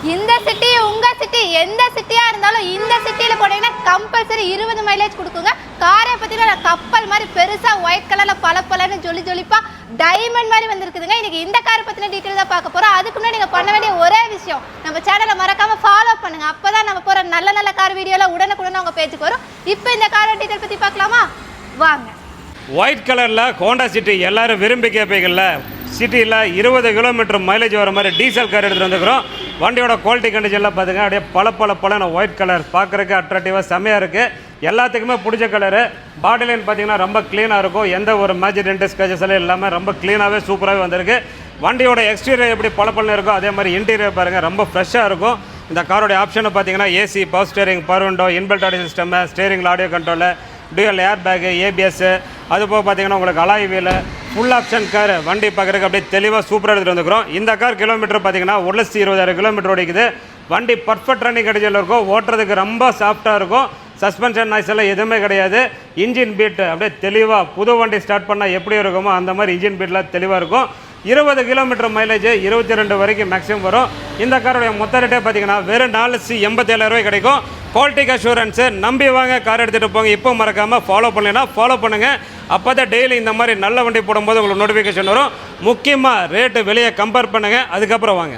இந்த சிட்டி உங்க சிட்டி எந்த சிட்டியா இருந்தாலும் இந்த சிட்டியில போனீங்கன்னா கம்பல்சரி 20 மைலேஜ் கொடுக்குங்க. காரை பத்தினா கப்பல் மாதிரி பெருசா ஒயிட் கலர்ல பளபளன்னு ஜொலிப்பா டைமண்ட் மாதிரி வந்திருக்குதுங்க. இன்னைக்கு இந்த காரை பத்தின டீடைல் தான் பார்க்க போறோம். அதுக்கு முன்னாடி நீங்க பண்ண வேண்டிய ஒரே விஷயம், நம்ம சேனலை மறக்காம ஃபாலோ பண்ணுங்க. அப்பதான் நம்ம போற நல்ல கார் வீடியோல உடனுக்குடன் உங்க பேஜுக்கு வரும். இப்போ இந்த காரை டீடைல் பத்தி பார்க்கலாமா? வாங்க. ஒயிட் கலரில் ஹோண்டா சிட்டி எல்லாரும் விரும்பி கேட்பீங்கள்ல, சிட்டியில் 20 கிலோமீட்டர் மைலேஜ் வர மாதிரி டீசல் கார் எடுத்துகிட்டு வந்துக்கிறோம். வண்டியோட குவாலிட்டி கண்டிஷன்லாம் பார்த்துங்க, அப்படியே பல ஒயிட் கலர் பார்க்குறதுக்கு அட்ராக்டிவாக செம்மையாக இருக்குது. எல்லாத்துக்குமே பிடிச்ச கலரு. பாடி லைன் பார்த்தீங்கன்னா ரொம்ப க்ளீனாக இருக்கும். எந்த ஒரு மேஜர் டென்ட் ஸ்க்ராச்சஸ் எல்லாம் இல்லாமல் ரொம்ப க்ளீனாகவே சூப்பராகவே வந்திருக்கு. வண்டியோட எக்ஸ்டீரியர் எப்படி பளபளன்னு இருக்கோ அதே மாதிரி இன்டீரியர் பாருங்கள் ரொம்ப ஃப்ரெஷ்ஷாக இருக்கும். இந்த காரோடைய ஆப்ஷனை பார்த்தீங்கன்னா AC, power steering, power window, inbuilt audio system, ஸ்டேரிங்கில் audio control, dual air bag, ABS, அது போக பார்த்தீங்கன்னா உங்களுக்கு alloy wheel, full option car. வண்டி பார்க்குறதுக்கு அப்படியே தெளிவாக சூப்பராக எடுத்துகிட்டு வந்துக்கிறோம். இந்த கார் கிலோமீட்டர் பார்த்தீங்கன்னா 1,20,000 கிலோமீட்டர் ஓடிக்குது. வண்டி பர்ஃபெக்ட் ரன்னிங் கண்டிஷனில் இருக்கும். ஓட்டுறதுக்கு ரொம்ப சாஃப்டாக இருக்கும். சஸ்பென்ஷன் நாய்ஸ் எல்லாம் எதுவுமே கிடையாது. இன்ஜின் பீட் அப்படியே தெளிவாக புது வண்டி ஸ்டார்ட் பண்ணால் எப்படி இருக்குமோ அந்த மாதிரி இன்ஜின் பீட்லாம் தெளிவாக இருக்கும். 20 கிலோமீட்டர் மைலேஜ் 22 வரைக்கும் மேக்ஸிமம் வரும். இந்த காரோடைய மொத்த ரேட்டே பார்த்தீங்கன்னா வெறும் 4,87,000 கிடைக்கும். குவாலிட்டிக்கு அஷூரன்ஸு. நம்பி வாங்க, கார் எடுத்துகிட்டு போங்க. இப்போ மறக்காமல் ஃபாலோ பண்ணலைன்னா ஃபாலோ பண்ணுங்கள். அப்போ தான் டெய்லி இந்த மாதிரி நல்ல வண்டி போடும்போது உங்களுக்கு நோட்டிஃபிகேஷன் வரும். முக்கியமாக ரேட்டு வெளியே கம்பேர் பண்ணுங்கள், அதுக்கப்புறம் வாங்க.